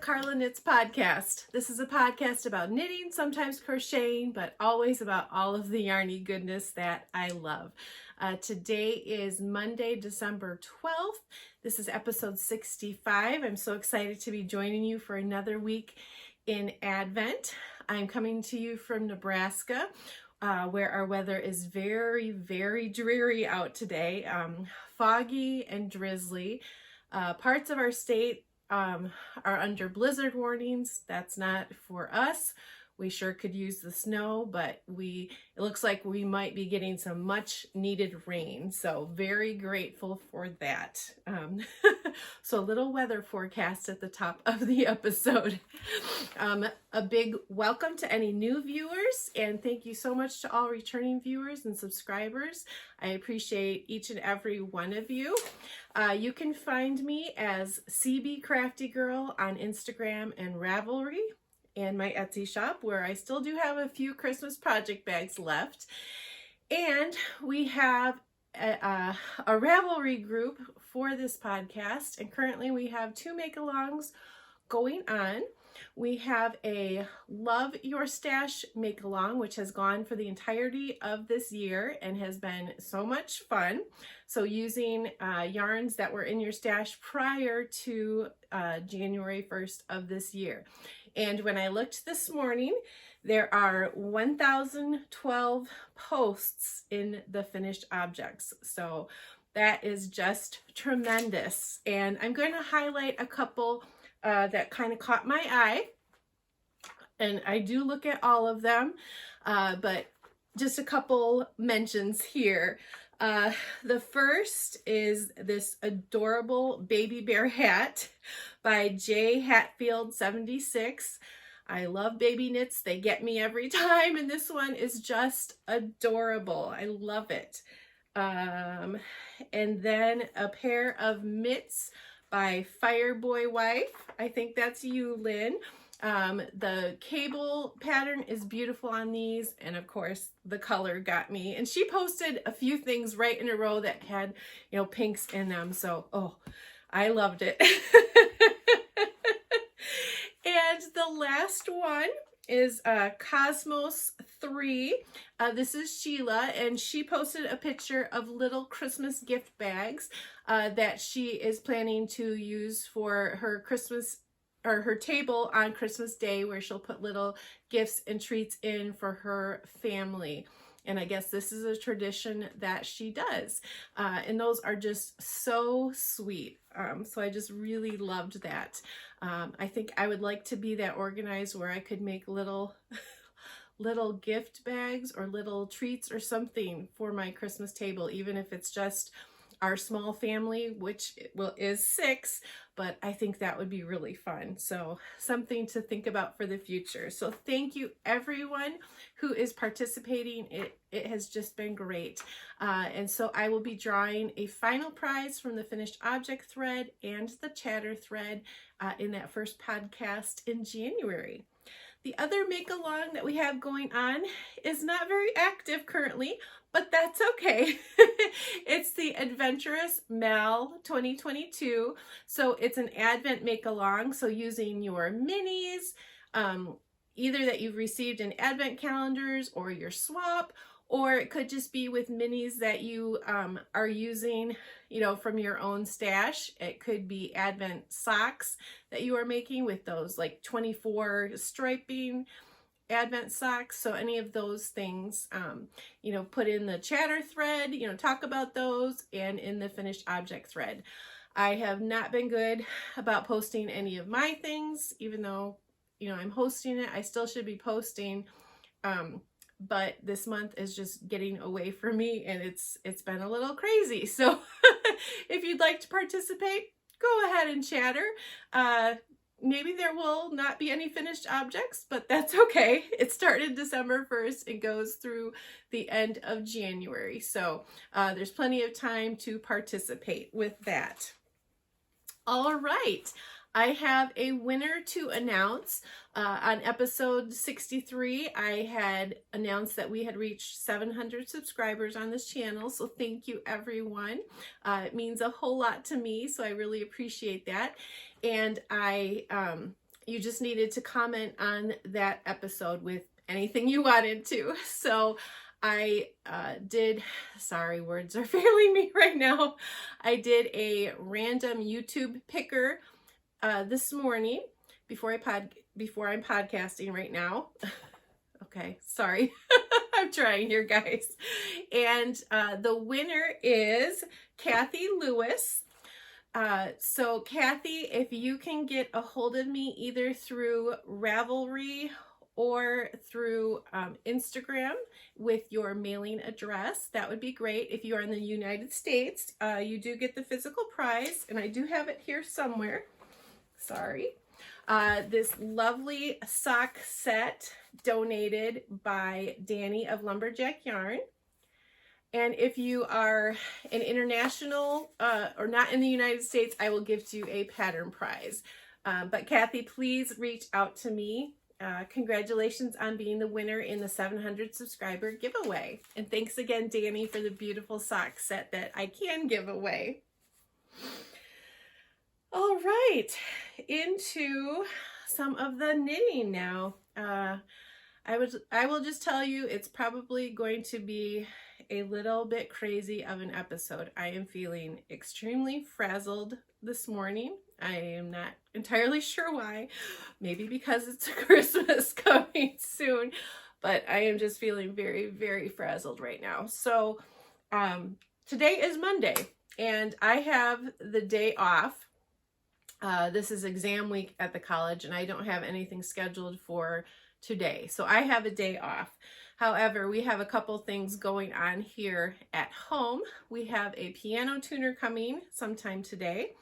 Carla Knits podcast. This is a podcast about knitting, sometimes crocheting, but always about all of the yarny goodness that I love. Today is Monday, December 12th. This is episode 65. I'm so excited to be joining you for another week in Advent. I'm coming to you from Nebraska, where our weather is very, very dreary out today. Foggy and drizzly. Parts of our state are under blizzard warnings. That's not for us. We sure could use the snow, but it looks like we might be getting some much needed rain. So very grateful for that. So a little weather forecast at the top of the episode. A big welcome to any new viewers, and thank you so much to all returning viewers and subscribers. I appreciate each and every one of you. You can find me as cbcraftygirl on Instagram and Ravelry, and my Etsy shop, where I still do have a few Christmas project bags left. And we have a Ravelry group for this podcast, and currently we have 2 make-alongs going on. We have a Love Your Stash make-along, which has gone for the entirety of this year and has been so much fun. So using yarns that were in your stash prior to January 1st of this year. And when I looked this morning, there are 1,012 posts in the finished objects. So that is just tremendous. And I'm going to highlight a couple that kind of caught my eye. And I do look at all of them, but just a couple mentions here. The first is this adorable baby bear hat by J Hatfield 76. I love baby knits. They get me every time, and this one is just adorable. I love it. And then a pair of mitts by Fireboy Wife. I think that's you, Lynn. The cable pattern is beautiful on these, and of course the color got me. And she posted a few things right in a row that had, pinks in them. So, I loved it. And the last one is Cosmos 3. This is Sheila, and she posted a picture of little Christmas gift bags that she is planning to use for her Christmas or her table on Christmas Day, where she'll put little gifts and treats in for her family. And I guess this is a tradition that she does. And those are just so sweet. So I just really loved that. I think I would like to be that organized where I could make little gift bags or little treats or something for my Christmas table, even if it's just our small family, which is 6, but I think that would be really fun. So something to think about for the future. So thank you everyone who is participating. It has just been great. And so I will be drawing a final prize from the finished object thread and the chatter thread in that first podcast in January. The other make-along that we have going on is not very active currently, but that's okay. It's the Adventurous Mal 2022. So it's an Advent make-along. So using your minis, either that you've received in Advent calendars or your swap, or it could just be with minis that you are using, from your own stash. It could be Advent socks that you are making with those like 24 striping Advent socks. So any of those things, put in the chatter thread, talk about those, and in the finished object thread. I have not been good about posting any of my things, even though, I'm hosting it. I still should be posting. But this month is just getting away from me, and it's been a little crazy. So if you'd like to participate, go ahead and chatter. Maybe there will not be any finished objects, but that's okay. It started December 1st and goes through the end of January. So there's plenty of time to participate with that. All right. I have a winner to announce. On episode 63, I had announced that we had reached 700 subscribers on this channel, so thank you everyone. It means a whole lot to me, so I really appreciate that. And you just needed to comment on that episode with anything you wanted to. So I did, sorry, words are failing me right now. I did a random YouTube picker this morning before I'm podcasting right now. Okay, sorry. I'm trying here, guys. And the winner is Kathy Lewis. So Kathy, if you can get a hold of me either through Ravelry or through Instagram with your mailing address, that would be great. If you are in the United States, you do get the physical prize, and I do have it here somewhere. Sorry. This lovely sock set donated by Danny of Lumberjack Yarn. And if you are an international or not in the United States, I will give you a pattern prize. But Kathy, please reach out to me. Congratulations on being the winner in the 700 subscriber giveaway. And thanks again, Danny, for the beautiful sock set that I can give away. All right, into some of the knitting now. I will just tell you, it's probably going to be a little bit crazy of an episode. I am feeling extremely frazzled this morning. I am not entirely sure why. Maybe because it's Christmas coming soon, but I am just feeling very, very frazzled right now. So today is Monday, and I have the day off. This is exam week at the college, and I don't have anything scheduled for today. So I have a day off. However, we have a couple things going on here at home. We have a piano tuner coming sometime today.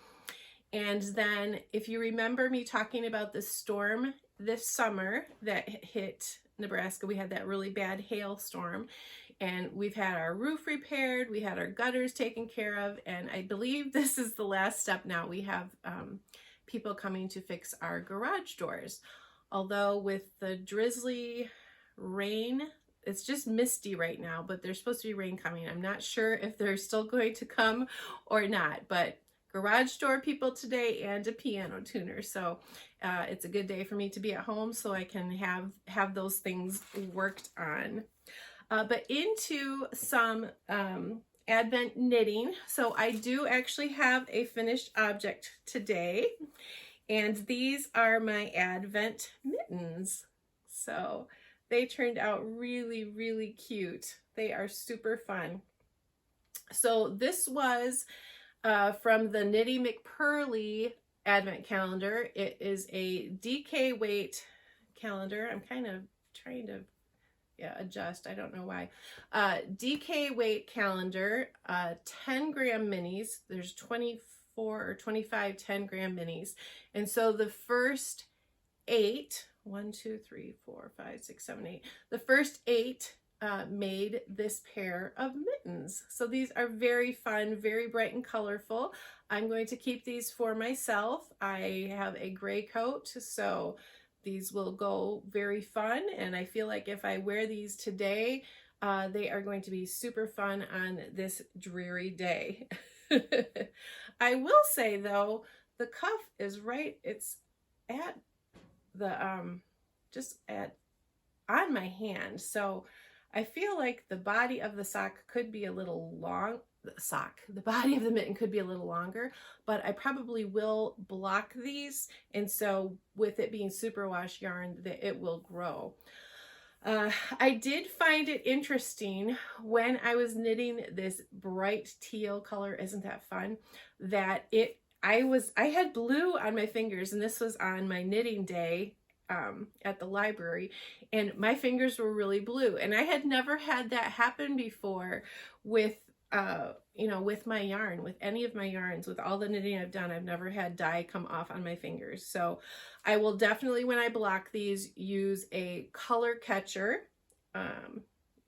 And then if you remember me talking about the storm this summer that hit Nebraska, we had that really bad hailstorm, and we've had our roof repaired, we had our gutters taken care of, and I believe this is the last step now. We have people coming to fix our garage doors. Although with the drizzly rain, it's just misty right now, but there's supposed to be rain coming. I'm not sure if they're still going to come or not, but garage door people today and a piano tuner. So it's a good day for me to be at home so I can have those things worked on. But into some Advent knitting. So I do actually have a finished object today, and these are my Advent mittens. So they turned out really, really cute. They are super fun. So this was from the Knitty McPurly Advent calendar. It is a DK weight calendar. I'm kind of trying to adjust. I don't know why. DK weight calendar, 10 gram minis. There's 24 or 25 10 gram minis. And so the first 8, 1, 2, 3, 4, 5, 6, 7, 8. The first 8 made this pair of mittens. So these are very fun, very bright and colorful. I'm going to keep these for myself. I have a gray coat, so these will go very fun, and I feel like if I wear these today, they are going to be super fun on this dreary day. I will say though, the cuff is right, it's at the, on my hand, so I feel like the body of the sock could be a little long, the body of the mitten could be a little longer, but I probably will block these, and so with it being superwash yarn, that it will grow. I did find it interesting when I was knitting this bright teal color, isn't that fun, that I had blue on my fingers, and this was on my knitting day at the library, and my fingers were really blue, and I had never had that happen before with with my yarn, with any of my yarns. With all the knitting I've done, I've never had dye come off on my fingers. So I will definitely, when I block these, use a color catcher.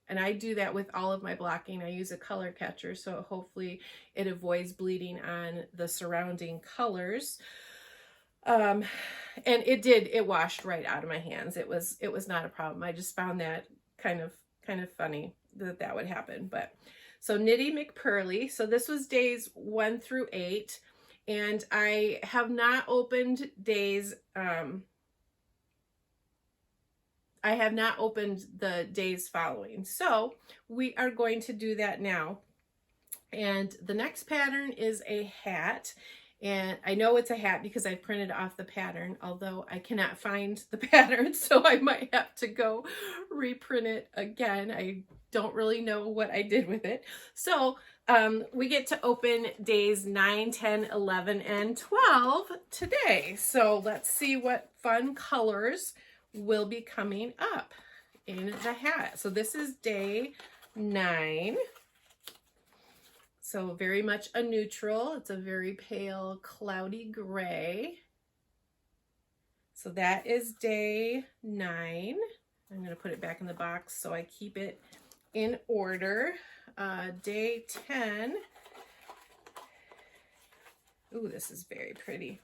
And I do that with all of my blocking. I use a color catcher, so hopefully it avoids bleeding on the surrounding colors. And it washed right out of my hands. It was not a problem. I just found that kind of funny that would happen. But so Knitty McPurly. So this was days 1 through 8, and I have not opened days. I have not opened the days following. So we are going to do that now. And the next pattern is a hat. And I know it's a hat because I printed off the pattern, although I cannot find the pattern, so I might have to go reprint it again. I don't really know what I did with it. So we get to open days 9, 10, 11, and 12 today. So let's see what fun colors will be coming up in the hat. So this is day 9. So very much a neutral. It's a very pale, cloudy gray. So that is day 9. I'm going to put it back in the box so I keep it in order. Day 10. Ooh, this is very pretty.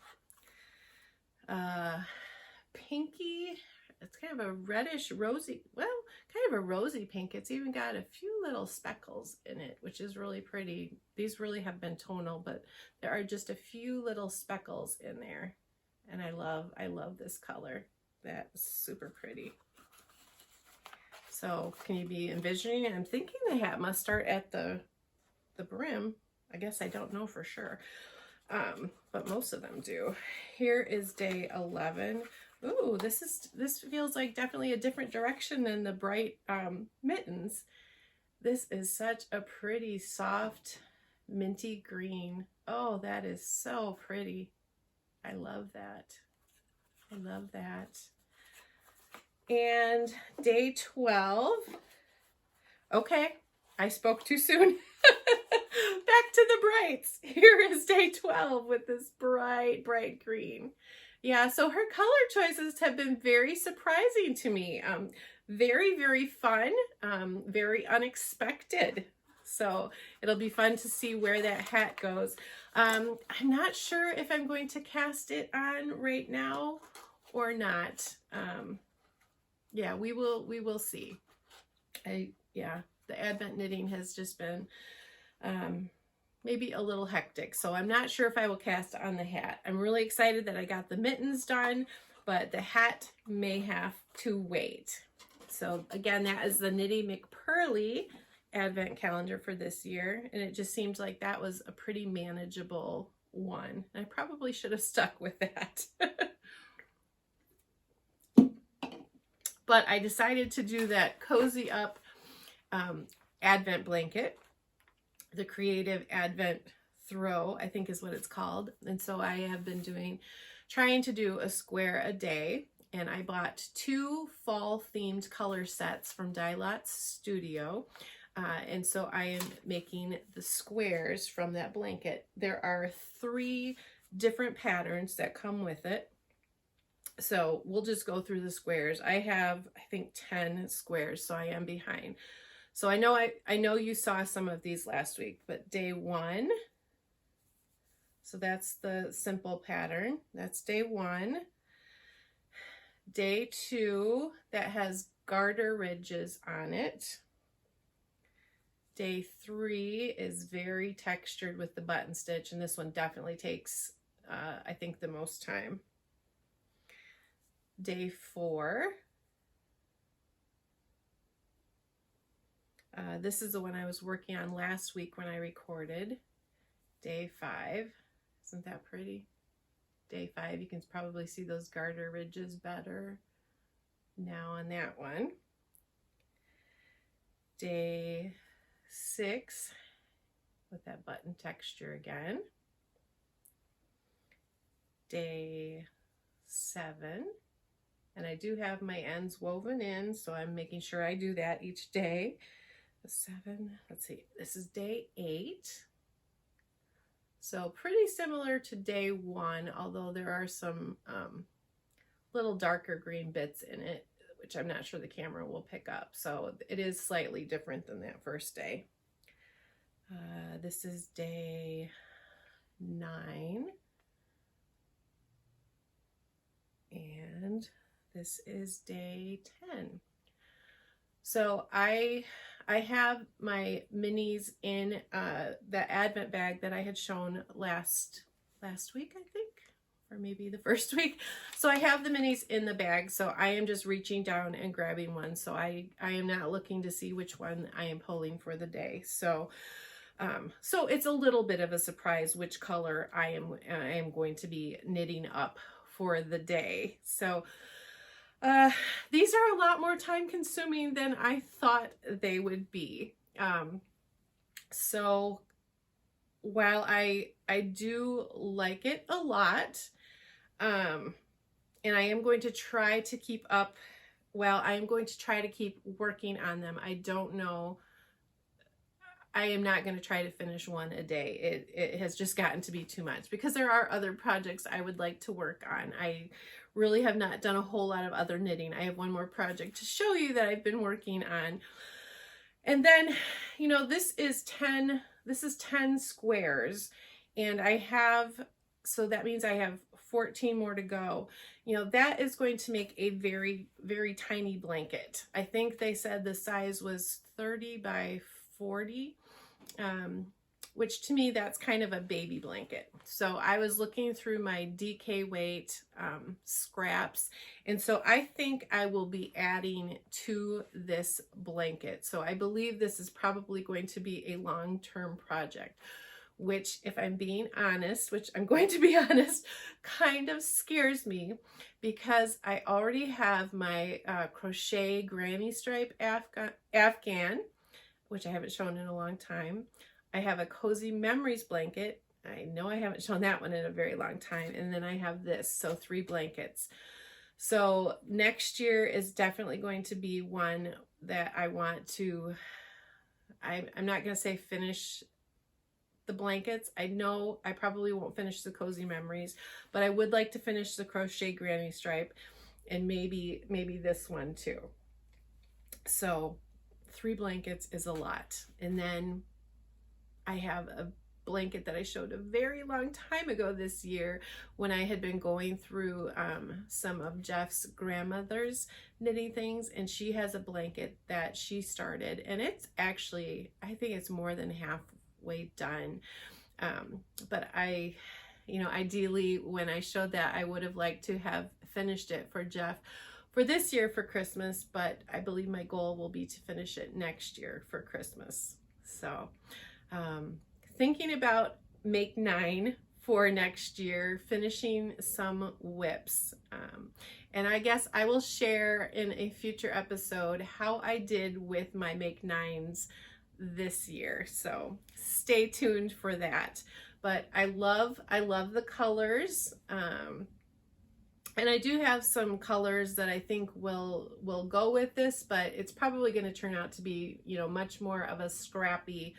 Pinky. It's kind of a reddish rosy, well, kind of a rosy pink. It's even got a few little speckles in it, which is really pretty. These really have been tonal, but there are just a few little speckles in there. And I love this color. That's super pretty. So can you be envisioning it? I'm thinking the hat must start at the brim. I guess I don't know for sure. But most of them do. Here is day 11. Ooh, this feels like definitely a different direction than the bright mittens. This is such a pretty soft minty green. Oh, that is so pretty. I love that. I love that. And day 12. Okay, I spoke too soon. Back to the brights. Here is day 12 with this bright green. Yeah, so her color choices have been very surprising to me. Very fun, very unexpected. So it'll be fun to see where that hat goes. I'm not sure if I'm going to cast it on right now or not. Yeah, we will see. Yeah, the Advent knitting has just been maybe a little hectic. So I'm not sure if I will cast on the hat. I'm really excited that I got the mittens done, but the hat may have to wait. So again, that is the Knitty McPurly Advent calendar for this year. And it just seems like that was a pretty manageable one. I probably should have stuck with that. But I decided to do that Cozy Up Advent blanket. The Creative Advent Throw, I think is what it's called. And so I have been trying to do a square a day. And I bought 2 fall themed color sets from Dye Lots Studio. And so I am making the squares from that blanket. There are 3 different patterns that come with it. So we'll just go through the squares. I have, I think, 10 squares, so I am behind. So I know you saw some of these last week, but day 1, so that's the simple pattern. That's day 1. Day 2, that has garter ridges on it. Day 3 is very textured with the button stitch, and this one definitely takes, I think, the most time. Day 4. This is the one I was working on last week when I recorded. Day 5. Isn't that pretty? Day 5, you can probably see those garter ridges better now on that one. Day 6 with that button texture again. Day 7. And I do have my ends woven in, so I'm making sure I do that each day. 7, let's see, this is day 8. So pretty similar to day 1, although there are some little darker green bits in it, which I'm not sure the camera will pick up. So it is slightly different than that first day. This is day 9. This is day 10. So I have my minis in the Advent bag that I had shown last week, I think, or maybe the first week. So I have the minis in the bag. So I am just reaching down and grabbing one. So I am not looking to see which one I am pulling for the day. So so it's a little bit of a surprise which color I am going to be knitting up for the day. So these are a lot more time consuming than I thought they would be. So while I do like it a lot, and I am going to try to keep up, I am going to try to keep working on them. I don't know. I am not going to try to finish one a day. It has just gotten to be too much because there are other projects I would like to work on. I really have not done a whole lot of other knitting. I have one more project to show you that I've been working on. And then, you know, this is 10 squares, and so that means I have 14 more to go. You know, that is going to make a very, very tiny blanket. I think they said the size was 30 by 40, which to me, that's kind of a baby blanket. So I was looking through my DK weight scraps, and so I think I will be adding to this blanket. So I believe this is probably going to be a long-term project, which, if I'm being honest, which I'm going to be honest, kind of scares me, because I already have my crochet granny stripe Afghan, which I haven't shown in a long time. I have a Cozy Memories blanket. I know I haven't shown that one in a very long time. And then I have this, so 3 blankets. So next year is definitely going to be one that I want to, I'm not going to say finish the blankets. I know I probably won't finish the Cozy Memories, but I would like to finish the crochet granny stripe, and maybe this one too. So 3 blankets is a lot. And then I have a blanket that I showed a very long time ago this year when I had been going through some of Jeff's grandmother's knitting things, and she has a blanket that she started, and it's actually, I think it's more than halfway done. But ideally when I showed that, I would have liked to have finished it for Jeff for this year for Christmas, but I believe my goal will be to finish it next year for Christmas. So thinking about Make 9 for next year, finishing some whips. And I guess I will share in a future episode how I did with my Make 9s this year. So stay tuned for that. But I love the colors. And I do have some colors that I think will go with this, but it's probably going to turn out to be, you know, much more of a scrappy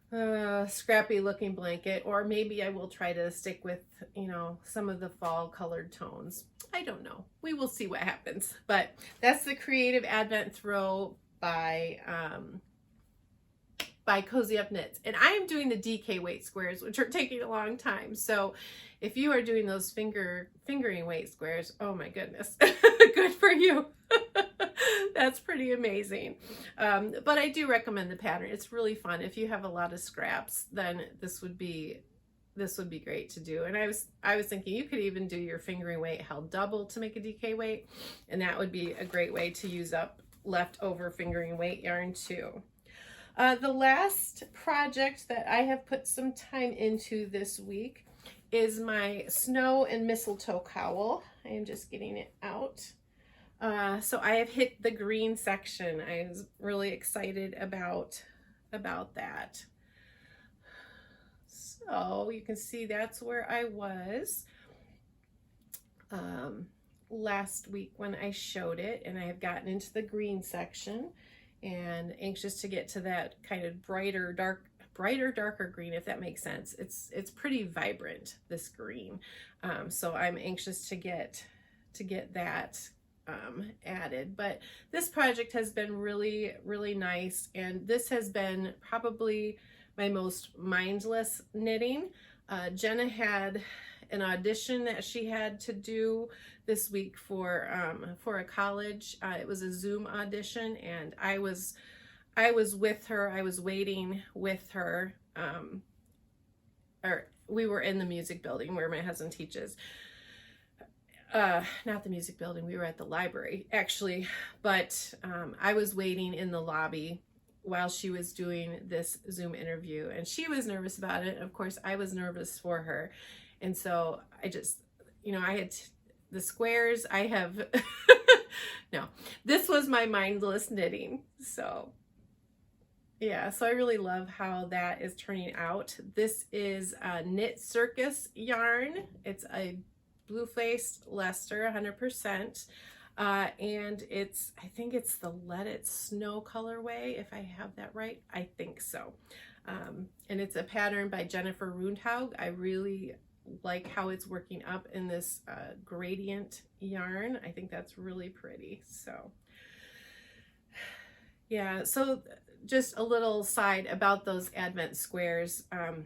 looking blanket, or maybe I will try to stick with, you know, some of the fall colored tones. I don't know. We will see what happens. But that's the Creative Advent Throw by Cozy Up Knits. And I am doing the DK weight squares, which are taking a long time. So if you are doing those fingering weight squares, oh my goodness, good for you. That's pretty amazing. But I do recommend the pattern. It's really fun. If you have a lot of scraps, then this would be great to do. And I was thinking you could even do your fingering weight held double to make a DK weight, and that would be a great way to use up leftover fingering weight yarn too. The last project that I have put some time into this week is my Snow and Mistletoe cowl. I am just getting it out. So I have hit the green section. I was really excited about that. So you can see that's where I was last week when I showed it, and I have gotten into the green section and anxious to get to that kind of brighter, darker green, if that makes sense. It's pretty vibrant, this green. So I'm anxious to get that added. But this project has been really, really nice, and this has been probably my most mindless knitting. Jenna had an audition that she had to do this week for a college. It was a Zoom audition, and I was with her. I was waiting with her. Or we were in the music building where my husband teaches. Not the music building. We were at the library actually, but I was waiting in the lobby while she was doing this Zoom interview, and she was nervous about it. Of course, I was nervous for her. And so I just, I had the squares. I have, no, this was my mindless knitting. So yeah, so I really love how that is turning out. This is a KnitCircus yarn. It's a blue-faced Leicester, 100%. And I think it's the Let It Snow colorway, if I have that right. I think so. And it's a pattern by Jennifer Rundhaug. I really like how it's working up in this gradient yarn. I think that's really pretty. So yeah, so just a little side about those Advent squares. And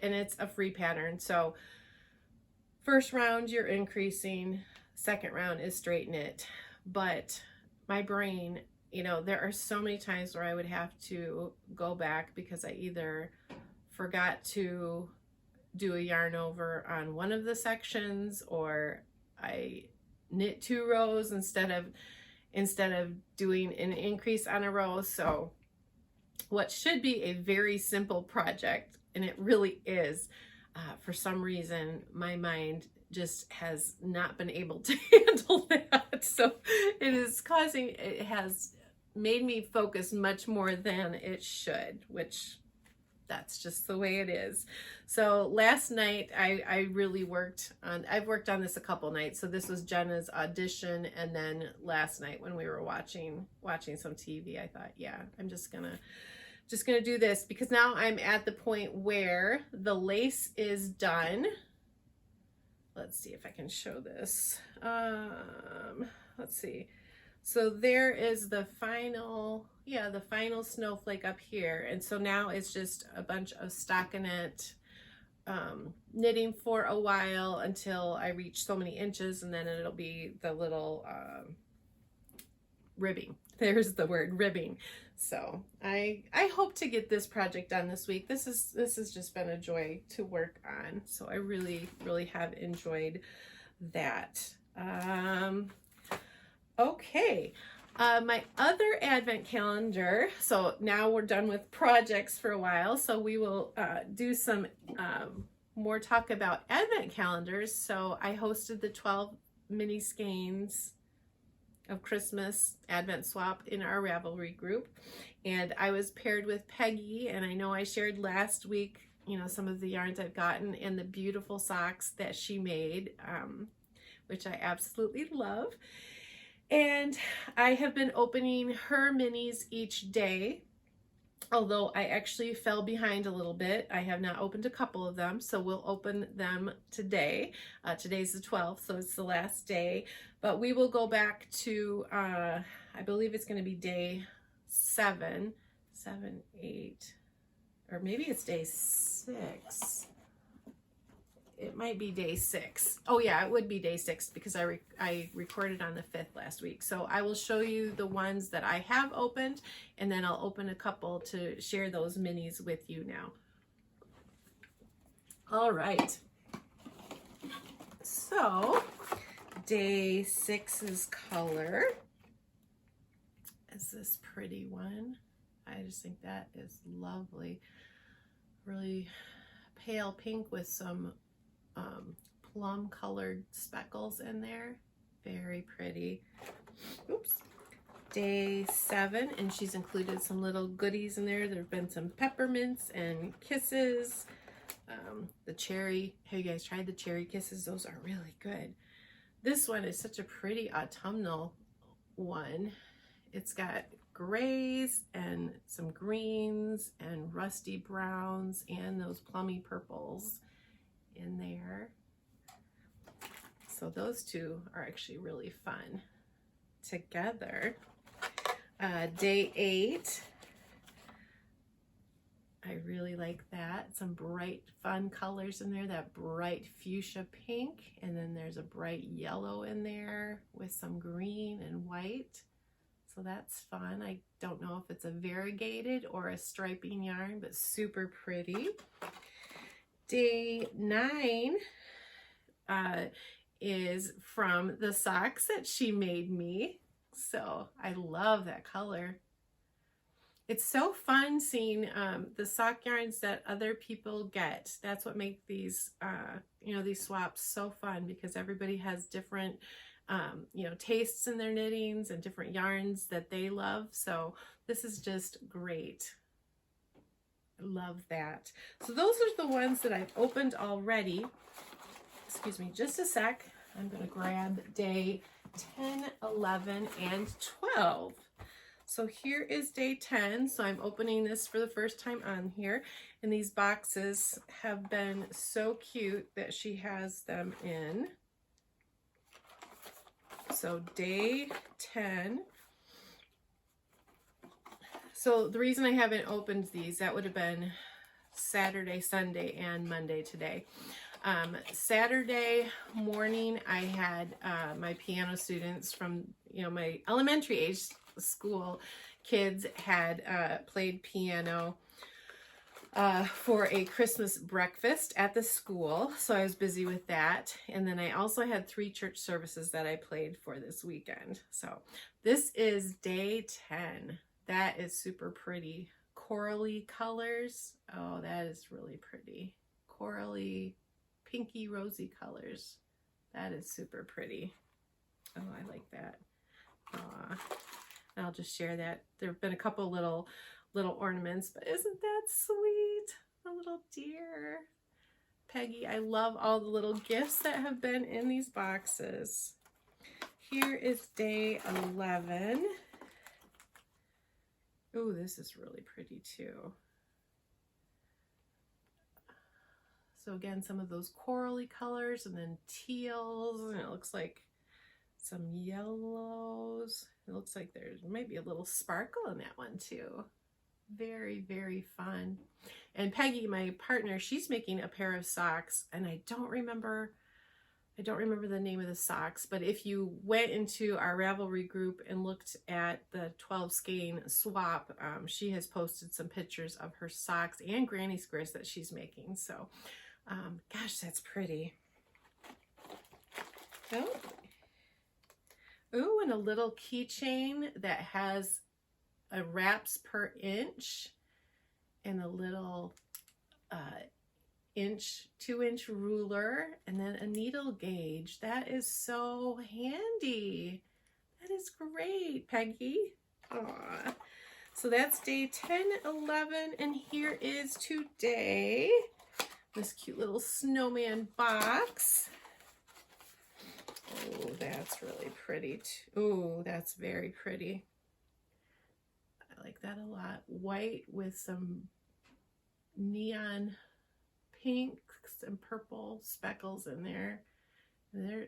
it's a free pattern. So first round, you're increasing. Second round is straight knit. But my brain, there are so many times where I would have to go back because I either forgot to do a yarn over on one of the sections, or I knit 2 rows instead of doing an increase on a row. So what should be a very simple project, and it really is, for some reason my mind just has not been able to handle that. So it has made me focus much more than it should, which that's just the way it is. So last night I really I've worked on this a couple nights. So this was Jenna's audition, and then last night when we were watching some TV, I thought, yeah, I'm just gonna do this, because now I'm at the point where the lace is done. Let's see if I can show this. Let's see. So there is the final snowflake up here. And so now it's just a bunch of stockinette knitting for a while until I reach so many inches, and then it'll be the little ribbing. There's the word, ribbing. So I hope to get this project done this week. This has just been a joy to work on. So I really, really have enjoyed that. Okay. My other Advent calendar, so now we're done with projects for a while, so we will do some more talk about Advent calendars. So I hosted the 12 mini skeins of Christmas Advent swap in our Ravelry group, and I was paired with Peggy, and I know I shared last week, some of the yarns I've gotten and the beautiful socks that she made, which I absolutely love. And I have been opening her minis each day, although I actually fell behind a little bit. I have not opened a couple of them, so we'll open them today. Today's the 12th, so it's the last day. But we will go back to, I believe it's going to be day 7, 8, or maybe it's day 6. It might be day 6. Oh yeah, it would be day 6 because I recorded on the 5th last week. So I will show you the ones that I have opened, and then I'll open a couple to share those minis with you now. All right. So day 6's color is this pretty one. I just think that is lovely. Really pale pink with some plum colored speckles in there. Very pretty. Oops. Day 7, and she's included some little goodies in there. There have been some peppermints and kisses. The cherry. Have you guys tried the cherry kisses? Those are really good. This one is such a pretty autumnal one. It's got grays and some greens and rusty browns and those plummy purples in there. So those two are actually really fun together. Day 8, I really like that. Some bright, fun colors in there, that bright fuchsia pink, and then there's a bright yellow in there with some green and white. So that's fun. I don't know if it's a variegated or a striping yarn, but super pretty. Day 9 is from the socks that she made me. So I love that color. It's so fun seeing the sock yarns that other people get. That's what makes these, these swaps so fun, because everybody has different, tastes in their knittings and different yarns that they love. So this is just great. I love that. So those are the ones that I've opened already. Excuse me, just a sec. I'm going to grab day 10, 11, and 12. So here is day 10. So I'm opening this for the first time on here. And these boxes have been so cute that she has them in. So day 10. So the reason I haven't opened these, that would have been Saturday, Sunday, and Monday today. Saturday morning, I had my piano students from, my elementary age school kids had played piano for a Christmas breakfast at the school. So I was busy with that. And then I also had 3 church services that I played for this weekend. So this is day 10. That is super pretty. Corally colors. Oh, that is really pretty. Corally, pinky rosy colors. That is super pretty. Oh, I like that. I'll just share that. There have been a couple little ornaments, but isn't that sweet? A little deer. Peggy, I love all the little gifts that have been in these boxes. Here is day 11. Oh, this is really pretty too. So again, some of those corally colors, and then teals, and it looks like some yellows. It looks like there might be a little sparkle in that one too. Very, very fun. And Peggy, my partner, she's making a pair of socks, and I don't remember the name of the socks, but if you went into our Ravelry group and looked at the 12 skein swap, she has posted some pictures of her socks and granny squares that she's making. So, gosh, that's pretty. Oh. Ooh, and a little keychain that has a wraps per inch and a little 2-inch ruler, and then a needle gauge. That is so handy. That is great, Peggy. Aww. So that's day 10, 11, and here is today. This cute little snowman box. Oh, that's really pretty. Oh, that's very pretty. I like that a lot. White with some neon pinks and purple speckles in there. And there,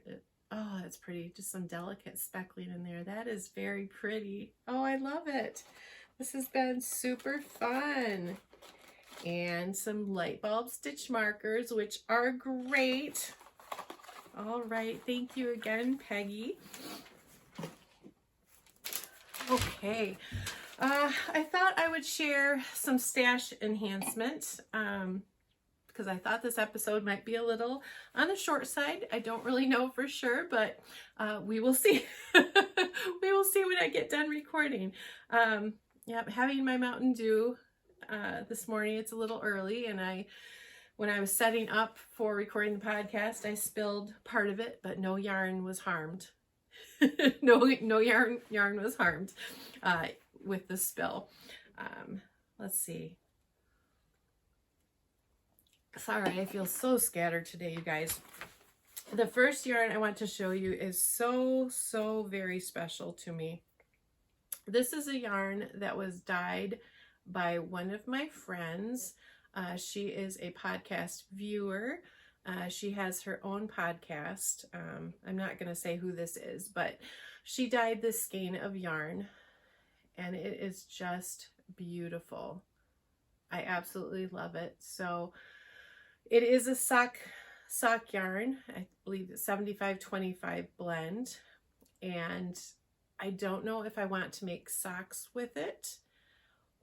oh, that's pretty. Just some delicate speckling in there. That is very pretty. Oh, I love it. This has been super fun. And some light bulb stitch markers, which are great. All right, thank you again, Peggy. Okay, I thought I would share some stash enhancement because I thought this episode might be a little on the short side. I don't really know for sure, but we will see. We will see when I get done recording. Yep, having my Mountain Dew this morning. It's a little early, and when I was setting up for recording the podcast, I spilled part of it, but no yarn was harmed. no yarn was harmed with the spill. Let's see. Sorry, I feel so scattered today, you guys. The first yarn I want to show you is so very special to me. This is a yarn that was dyed by one of my friends. She is a podcast viewer. She has her own podcast. I'm not going to say who this is, but she dyed this skein of yarn, and it is just beautiful. I absolutely love it. So it is a sock yarn. I believe it's 75-25 blend. And I don't know if I want to make socks with it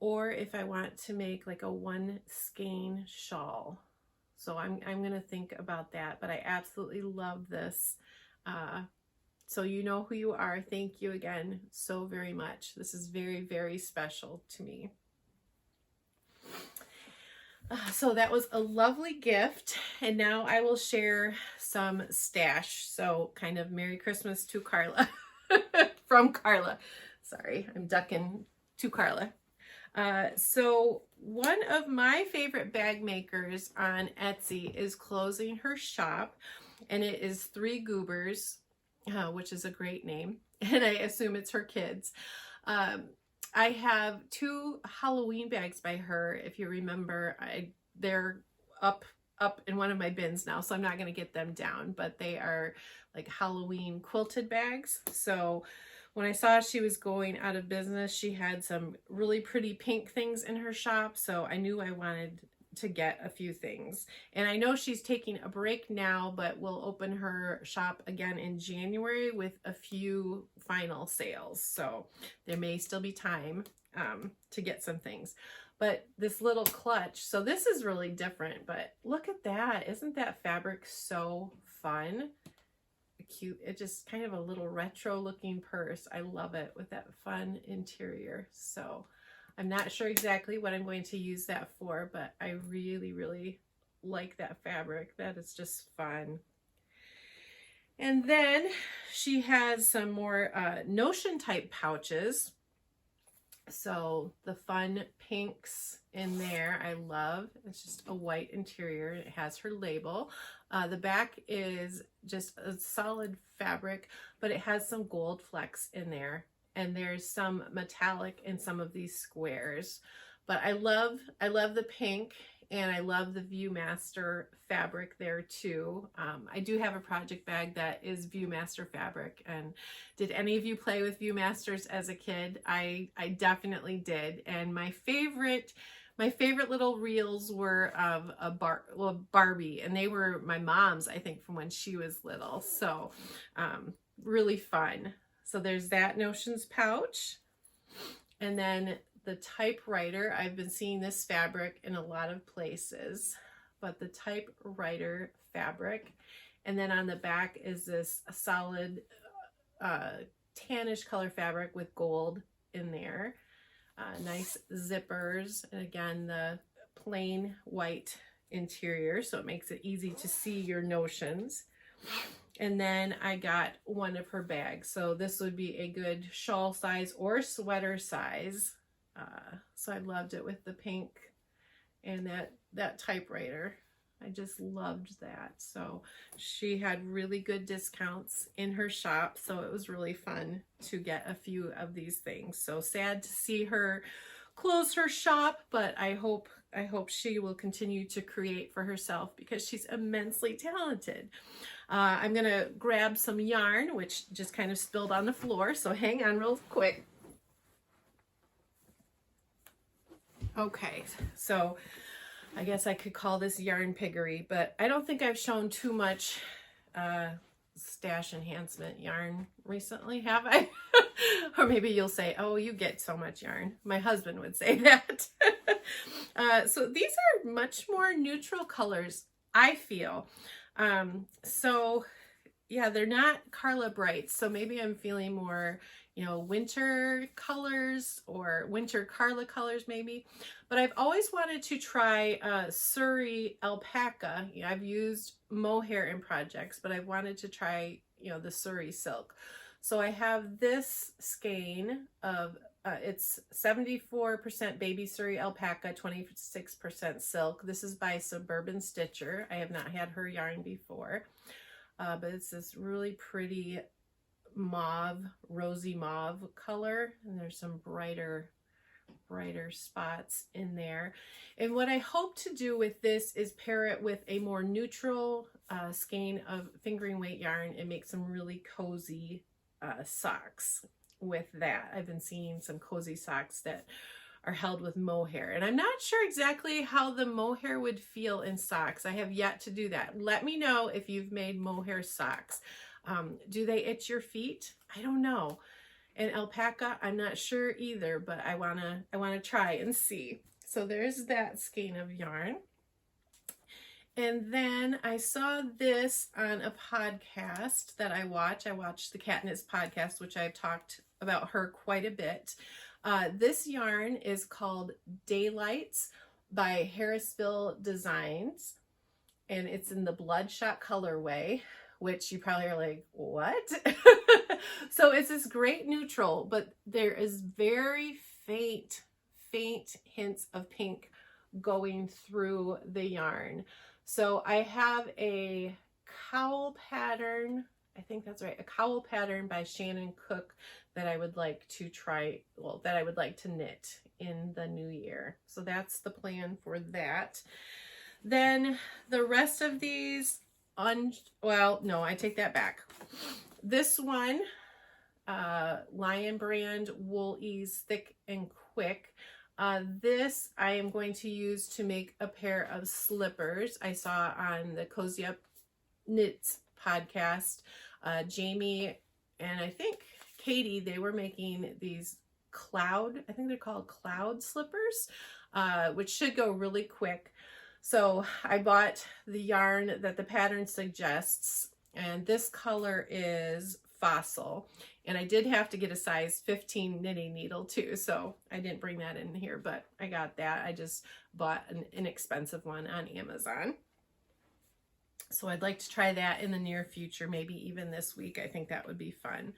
or if I want to make like a one skein shawl. So I'm going to think about that, but I absolutely love this. So you know who you are. Thank you again so very much. This is very, very special to me. So that was a lovely gift. And now I will share some stash. So kind of Merry Christmas to Carla from Carla. Sorry, I'm ducking to Carla. So one of my favorite bag makers on Etsy is closing her shop, and it is Three Goobers, which is a great name, and I assume it's her kids. I have 2 Halloween bags by her. If you remember, they're up in one of my bins now, so I'm not going to get them down, but they are like Halloween quilted bags. So when I saw she was going out of business, she had some really pretty pink things in her shop, so I knew I wanted to get a few things. And I know she's taking a break now, but we'll open her shop again in January with a few final sales. So there may still be time to get some things. But this little clutch, so this is really different, but look at that. Isn't that fabric so fun? Cute. It's just kind of a little retro looking purse. I love it with that fun interior. So I'm not sure exactly what I'm going to use that for, but I really, really like that fabric. That is just fun. And then she has some more Notion type pouches. So the fun pinks in there, I love. It's just a white interior. It has her label. The back is just a solid fabric, but it has some gold flecks in there. And there's some metallic in some of these squares. But I love the pink, and I love the Viewmaster fabric there too. I do have a project bag that is Viewmaster fabric. And did any of you play with Viewmasters as a kid? I definitely did. And my favorite little reels were of a Barbie, and they were my mom's, I think, from when she was little. So really fun. So there's that Notions pouch. And then the typewriter, I've been seeing this fabric in a lot of places, but the typewriter fabric. And then on the back is this solid tannish color fabric with gold in there. Nice zippers. And again, the plain white interior, so it makes it easy to see your Notions. And then I got one of her bags. So this would be a good shawl size or sweater size. So I loved it with the pink and that typewriter. I just loved that. So she had really good discounts in her shop. So it was really fun to get a few of these things. So sad to see her close her shop, but I hope she will continue to create for herself because she's immensely talented. I'm gonna grab some yarn, which just kind of spilled on the floor, so hang on real quick. Okay, so I guess I could call this yarn piggery, but I don't think I've shown too much stash enhancement yarn recently, have I? Or maybe you'll say, oh, you get so much yarn. My husband would say that. So these are much more neutral colors, I feel. So yeah, they're not Carla brights. So maybe I'm feeling more, winter colors or winter Carla colors maybe. But I've always wanted to try Surrey alpaca. I've used mohair in projects, but I've wanted to try, the Surrey silk. So I have this skein of, it's 74% baby Surrey alpaca, 26% silk. This is by Suburban Stitcher. I have not had her yarn before, but it's this really pretty mauve, rosy mauve color. And there's some brighter spots in there. And what I hope to do with this is pair it with a more neutral skein of fingering weight yarn and make some really cozy socks with that. I've been seeing some cozy socks that are held with mohair. And I'm not sure exactly how the mohair would feel in socks. I have yet to do that. Let me know if you've made mohair socks. Do they itch your feet? I don't know. And alpaca, I'm not sure either, but I wanna try and see. So there's that skein of yarn. And then I saw this on a podcast that I watch. I watch the Cat Knits podcast, which I've talked about her quite a bit. This yarn is called Daylights by Harrisville Designs, and it's in the Bloodshot colorway, which you probably are like, what? So it's this great neutral, but there is very faint hints of pink going through the yarn. So I have a cowl pattern, I think that's right, a cowl pattern by Shannon Cook that I would like to try, well, that I would like to knit in the new year. So that's the plan for that. Then the rest of these, well, no, I take that back. This one, Lion Brand Wool Ease Thick and Quick. This I am going to use to make a pair of slippers. I saw on the Cozy Up Knits podcast, Jamie and I think Katie, they were making these cloud, I think they're called cloud slippers, which should go really quick. So I bought the yarn that the pattern suggests, and this color is Fossil. And I did have to get a size 15 knitting needle too, so I didn't bring that in here, but I got that. I just bought an inexpensive one on Amazon. So I'd like to try that in the near future, maybe even this week. I think that would be fun.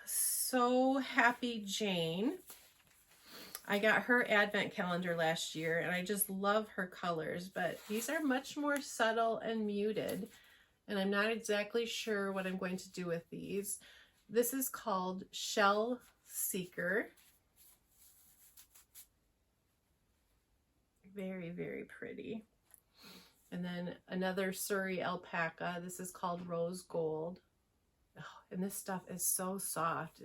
So Happy Jane. I got her advent calendar last year, and I just love her colors, but these are much more subtle and muted, and I'm not exactly sure what I'm going to do with these. This is called Shell Seeker. Very, very pretty. And then another Surrey alpaca. This is called Rose Gold. Oh, and this stuff is so soft.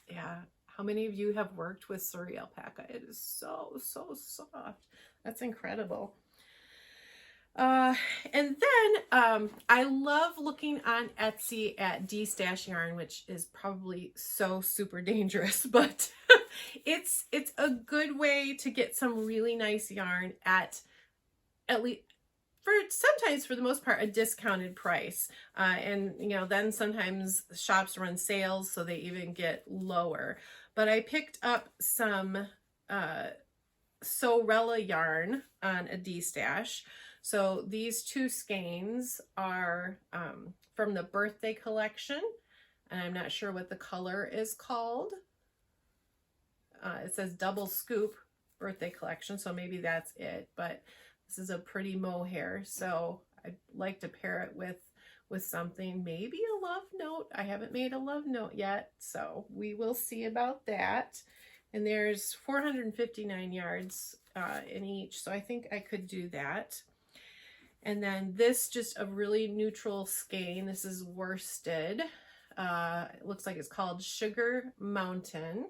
Yeah. How many of you have worked with Surrey alpaca? It is so, so soft. That's incredible. And then I love looking on Etsy at D-Stash yarn, which is probably so super dangerous, but it's a good way to get some really nice yarn at least, sometimes for the most part, a discounted price. And you know, then sometimes shops run sales, so they even get lower. But I picked up some Sorella yarn on a D-Stash. So these two skeins are from the birthday collection, and I'm not sure what the color is called. It says Double Scoop birthday collection, so maybe that's it, but this is a pretty mohair, so I'd like to pair it with something, maybe a love note. I haven't made a love note yet, so we will see about that. And there's 459 yards in each, so I think I could do that. And then this, just a really neutral skein. This is worsted. It looks like it's called Sugar Mountain.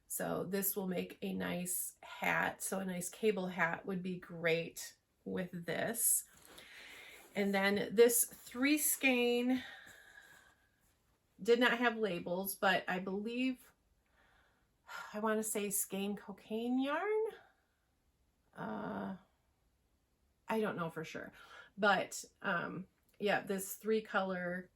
So this will make a nice hat. So a nice cable hat would be great with this. And then this 3 skein did not have labels, but I believe, I want to say skein cocaine yarn. I don't know for sure, but yeah, this 3-color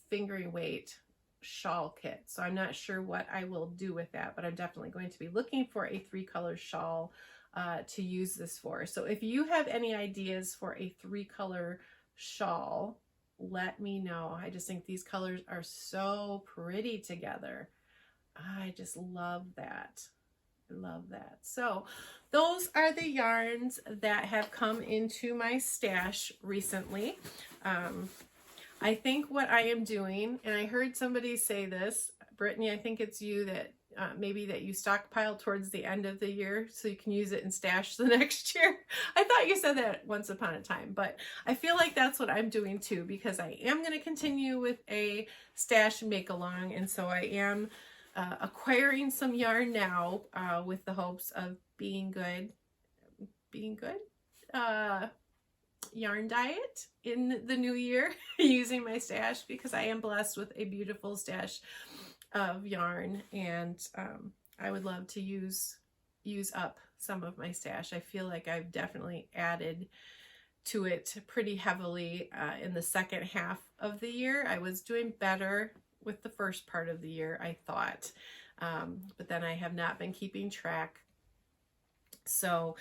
fingering weight shawl kit. So I'm not sure what I will do with that, but I'm definitely going to be looking for a 3-color shawl to use this for. So if you have any ideas for a 3-color shawl, let me know. I just think these colors are so pretty together. I just love that. I love that. So those are the yarns that have come into my stash recently. I think what I am doing, and I heard somebody say this, Brittany, I think it's you, that maybe that you stockpile towards the end of the year so you can use it in stash the next year. I thought you said that once upon a time, but I feel like that's what I'm doing too, because I am going to continue with a stash make along, and so I am acquiring some yarn now with the hopes of being good yarn diet in the new year using my stash, because I am blessed with a beautiful stash of yarn, and I would love to use up some of my stash. I feel like I've definitely added to it pretty heavily in the second half of the year. I was doing better with the first part of the year, I thought, but then I have not been keeping track. So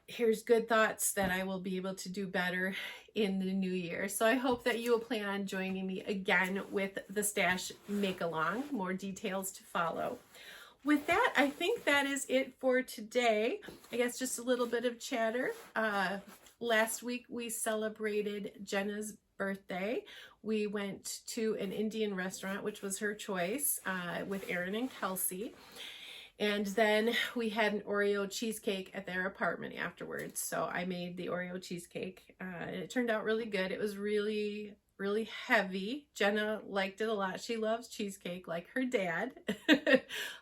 here's good thoughts that I will be able to do better in the new year. So I hope that you will plan on joining me again with the stash make along. More details to follow. With that, I think that is it for today. I guess just a little bit of chatter. Last week we celebrated Jenna's birthday. We went to an Indian restaurant, which was her choice, with Aaron and Kelsey. And then we had an Oreo cheesecake at their apartment afterwards. So I made the Oreo cheesecake, and it turned out really good. It was really heavy. Jenna liked it a lot. She loves cheesecake like her dad.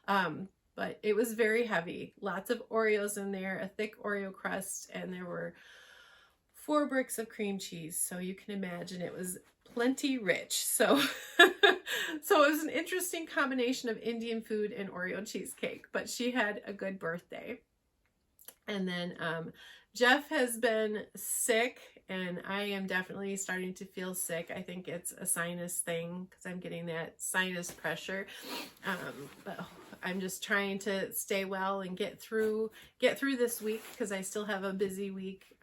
But it was very heavy. Lots of Oreos in there, a thick Oreo crust, and there were 4 bricks of cream cheese. So you can imagine it was plenty rich. So so it was an interesting combination of Indian food and Oreo cheesecake, but she had a good birthday. And then Jeff has been sick, and I am definitely starting to feel sick. I think it's a sinus thing because I'm getting that sinus pressure. But I'm just trying to stay well and get through this week, because I still have a busy week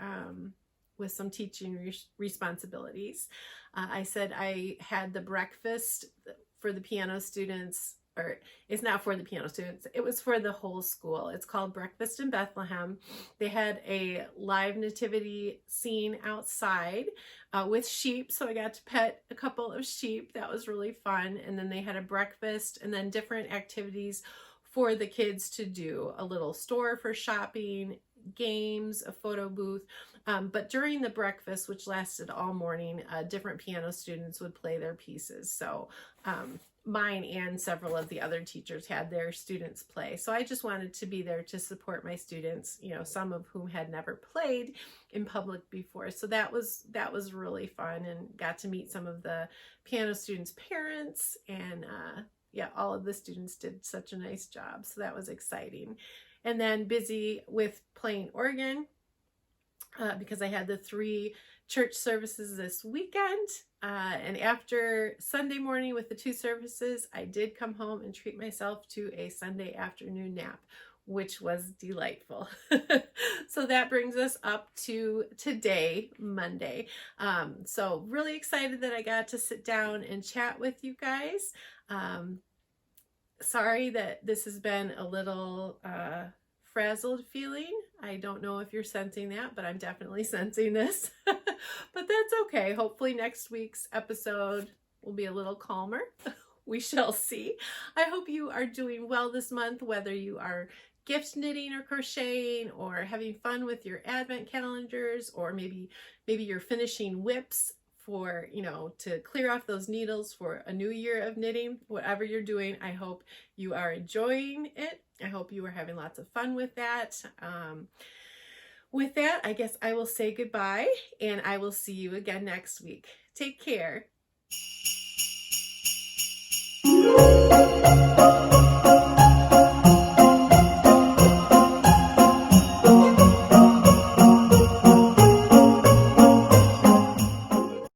with some teaching responsibilities. I said I had the breakfast for the piano students, or it's not for the piano students, it was for the whole school. It's called Breakfast in Bethlehem. They had a live nativity scene outside with sheep, so I got to pet a couple of sheep. That was really fun. And then they had a breakfast and then different activities for the kids to do. A little store for shopping, games, a photo booth. But during the breakfast, which lasted all morning, different piano students would play their pieces. So mine and several of the other teachers had their students play. So I just wanted to be there to support my students, you know, some of whom had never played in public before. So that was really fun, and got to meet some of the piano students' parents, and yeah, all of the students did such a nice job. So that was exciting. And then busy with playing organ, because I had the 3 church services this weekend. And after Sunday morning with the 2 services, I did come home and treat myself to a Sunday afternoon nap, which was delightful. So that brings us up to today, Monday. So really excited that I got to sit down and chat with you guys. Sorry that this has been a little frazzled feeling. I don't know if you're sensing that, but I'm definitely sensing this. But that's okay. Hopefully next week's episode will be a little calmer. We shall see. I hope you are doing well this month, whether you are gift knitting or crocheting, or having fun with your advent calendars, or maybe you're finishing whips for, you know, to clear off those needles for a new year of knitting. Whatever you're doing, I hope you are enjoying it. I hope you are having lots of fun with that. With that, I guess I will say goodbye, and I will see you again next week. Take care.